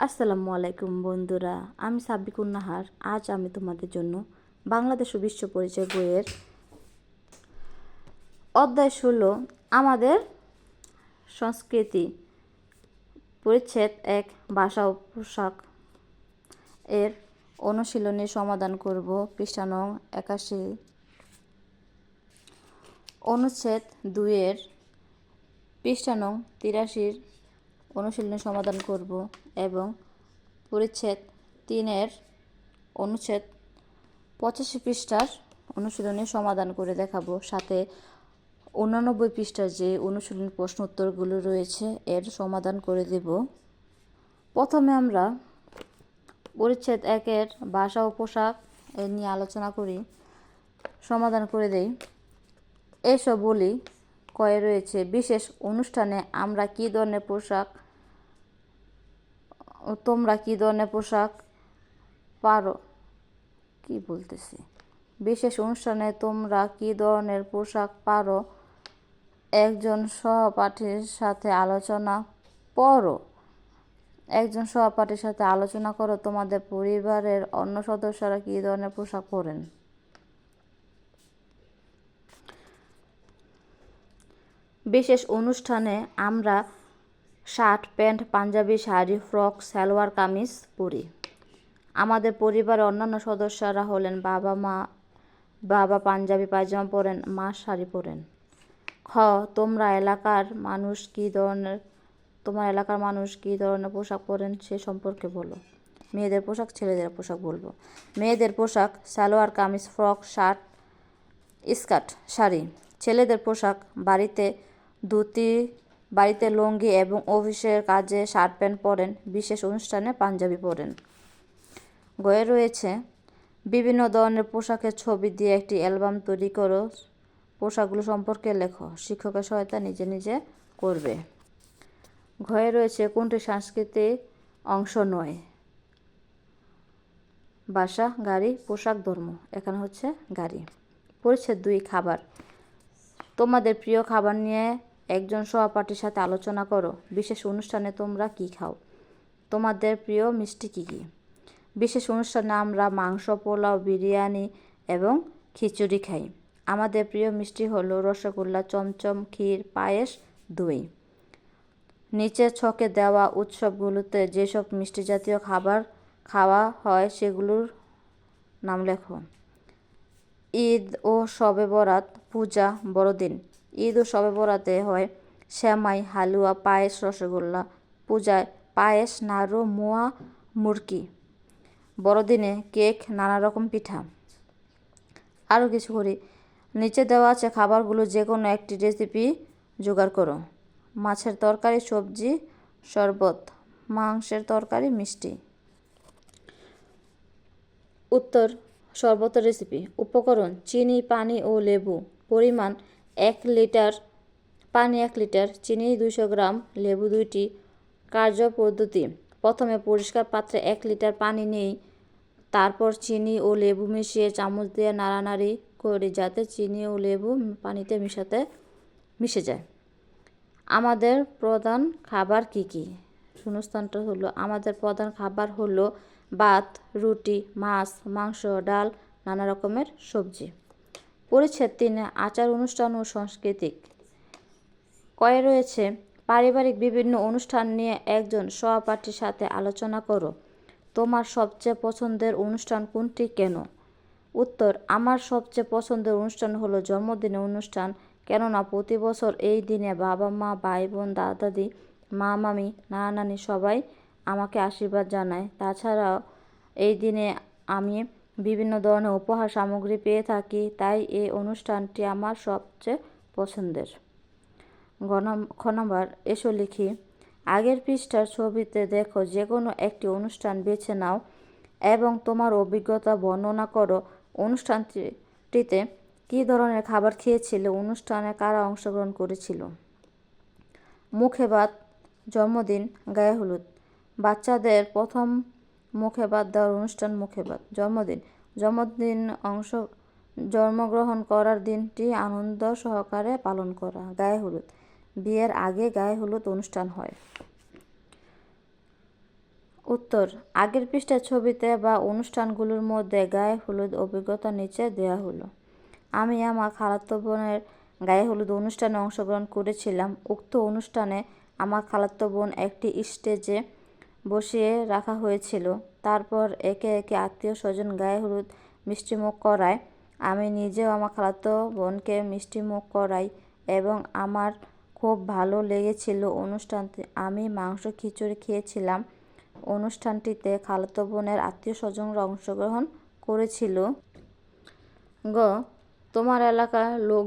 আসসালামু আলাইকুম বন্ধুরা, আমি সাব্বিকুন নাহার। আজ আমি তোমাদের জন্য বাংলাদেশ ও বিশ্ব পরিচয় বইয়ের অধ্যায় 16 আমাদের সংস্কৃতি পরিচ্ছেদ 1 ভাষা ও পোশাক এর অনুশীলনী সমাধান করব। পৃষ্ঠা নং 81, অনুচ্ছেদ 2 এর পৃষ্ঠা নং 83 অনুশীলনী সমাধান করব এবং পরিচ্ছেদ 3 এর অনুচ্ছেদ 85 পৃষ্ঠার অনুশীলনী সমাধান করে দেখাবো। সাথে 89 পৃষ্ঠার যে অনুশীলনী প্রশ্ন উত্তরগুলো রয়েছে এর সমাধান করে দেব। প্রথমে আমরা পরিচ্ছেদ 1 এর ভাষা ও পোশাক এর নিয়ে আলোচনা করি, সমাধান করে দেই। এসব বলি কয়ে রয়েছে, বিশেষ অনুষ্ঠানে আমরা কি ধরনের পোশাক, তোমরা কি ধরনের পোশাক পারো, কি বলতেছি, বিশেষ অনুষ্ঠানে তোমরা কি ধরনের পোশাক পারো, একজন সহপাঠীর সাথে আলোচনা করো, একজন সহপাঠীর সাথে আলোচনা করো তোমাদের পরিবারের অন্য সদস্যরা কি ধরনের পোশাক পরেন। বিশেষ অনুষ্ঠানে আমরা shirt, pant, panjabi, sari, frock, salwar kameez পরি। আমাদের পরিবারের অন্যান্য সদস্যরা হলেন বাবা পাঞ্জাবি পায়জামা পরেন, মা শাড়ি পরেন। খ, তোমার এলাকার মানুষ কি ধরনের পোশাক পরেন সে সম্পর্কে বলো। মেয়েদের পোশাক, ছেলেদের পোশাক বলবো। মেয়েদের পোশাক salwar kameez, frock, shirt, skirt, sari. ছেলেদের পোশাক বাড়িতে ধুতি, বাড়িতে লুঙ্গি এবং অফিসের কাজে শার্ট প্যান্ট পরেন, বিশেষ অনুষ্ঠানে পাঞ্জাবি পরেন। গয়ে রয়েছে, বিভিন্ন ধরনের পোশাকের ছবি দিয়ে একটি অ্যালবাম তৈরি করো, পোশাকগুলো সম্পর্কে লেখো, শিক্ষকের সহায়তা নিজে নিজে করবে। ঘয়ে রয়েছে, কোনটি সাংস্কৃতিক অংশ নয়। ভাষা, গাড়ি, পোশাক, ধর্ম। এখানে হচ্ছে গাড়ি। পরিচ্ছেদ 2 খাবার। তোমাদের প্রিয় খাবার নিয়ে একজন সহপাঠীর সাথে আলোচনা করো, বিশেষ অনুষ্ঠানে তোমরা কি খাও, তোমাদের প্রিয় মিষ্টি কী কী। বিশেষ অনুষ্ঠানে আমরা মাংস, পোলাও, বিরিয়ানি এবং খিচুড়ি খাই। আমাদের প্রিয় মিষ্টি হলো রসগোল্লা, চমচম, ক্ষীর, পায়েস, দই। নিচের ছকে দেওয়া উৎসবগুলোতে যেসব মিষ্টি জাতীয় খাবার খাওয়া হয় সেগুলোর নাম লেখো। ঈদ ও শবে বরাত, পূজা, বড়দিন। ঈদ ও শবে বরাতে হয় সেমাই, হালুয়া, পায়েস, রসগোল্লা। পূজায় পায়েস, নাড়ু, মোয়া, মুরকি। বড়দিনে কেক, নানা রকম পিঠা। আরও কিছু করি, নিচে দেওয়া আছে খাবারগুলো যে কোনো একটি রেসিপি জোগাড় করো। মাছের তরকারি, সবজি, শরবত। মাংসের তরকারি, মিষ্টি। উত্তর, শরবতের রেসিপি। উপকরণ, চিনি, পানি ও লেবু। পরিমাণ 1 লিটার পানি 1 লিটার, চিনি 200 গ্রাম, লেবু 2টি। কার্যপদ্ধতি, প্রথমে পরিষ্কার পাত্রে 1 লিটার পানি নিই, তারপর চিনি ও লেবু মিশিয়ে চামচ দিয়ে নাড়ানাড়ি করি যাতে চিনি ও লেবু পানিতে মিশে যায়। আমাদের প্রধান খাবার কি কি? শূন্যস্থানটা হলো, আমাদের প্রধান খাবার হলো ভাত, রুটি, মাছ, মাংস, ডাল, নানা রকমের সবজি। পরিচ্ছেদ 3 আচার অনুষ্ঠান ও সাংস্কৃতিক। কয়ে রয়েছে, পারিবারিক বিভিন্ন অনুষ্ঠান নিয়ে একজন সহপাঠীর সাথে আলোচনা করো। তোমার সবচেয়ে পছন্দের অনুষ্ঠান কোনটি, কেন? উত্তর, আমার সবচেয়ে পছন্দের অনুষ্ঠান হলো জন্মদিনের অনুষ্ঠান, কেননা প্রতি বছর এই দিনে বাবা মা, ভাই বোন, দাদা দাদি, মা মামি, নানা নানি সবাই আমাকে আশীর্বাদ জানায়। তাছাড়াও এই দিনে আমি বিভিন্ন ধরনের উপহার সামগ্রী পেয়ে থাকি, তাই এই অনুষ্ঠানটি আমার সবচেয়ে পছন্দের। খ নাম্বার, এসো লিখি। আগের পৃষ্ঠার ছবিতে দেখো যে কোনো একটি অনুষ্ঠান বেছে নাও এবং তোমার অভিজ্ঞতা বর্ণনা করো। অনুষ্ঠানটিতে কী ধরনের খাবার খেয়েছিলে, অনুষ্ঠানে কারা অংশগ্রহণ করেছিল। মুখে ভাত, জন্মদিন, গায়ে হলুদ। বাচ্চাদের প্রথম মুখে ভাত দেওয়ার অনুষ্ঠান মুখে ভাত। জন্মগ্রহণ করার দিনটি আনন্দ সহকারে পালন করা। গায়ে হলুদ, বিয়ের আগে গায়ে হলুদ অনুষ্ঠান হয়। উত্তর, আগের পৃষ্ঠার ছবিতে বা অনুষ্ঠানগুলোর মধ্যে গায়ে হলুদ অভিজ্ঞতা নিচে দেওয়া হলো। আমি আমার খালাতো বোনের গায়ে হলুদ অনুষ্ঠানে অংশগ্রহণ করেছিলাম। উক্ত অনুষ্ঠানে আমার খালাতো বোন একটি স্টেজে বসিয়ে রাখা হয়েছিল। তারপর একে একে আত্মীয় স্বজন গায়ে হলুদ মিষ্টিমুখ করায়। আমি নিজেও আমার খালাতো বোনকে মিষ্টিমুখ করাই এবং আমার খুব ভালো লেগেছিল অনুষ্ঠানটি। আমি মাংস খিচুড়ি খেয়েছিলাম। অনুষ্ঠানটিতে খালাতো বোনের আত্মীয় স্বজনরা অংশগ্রহণ করেছিল। গ, তোমার এলাকার লোক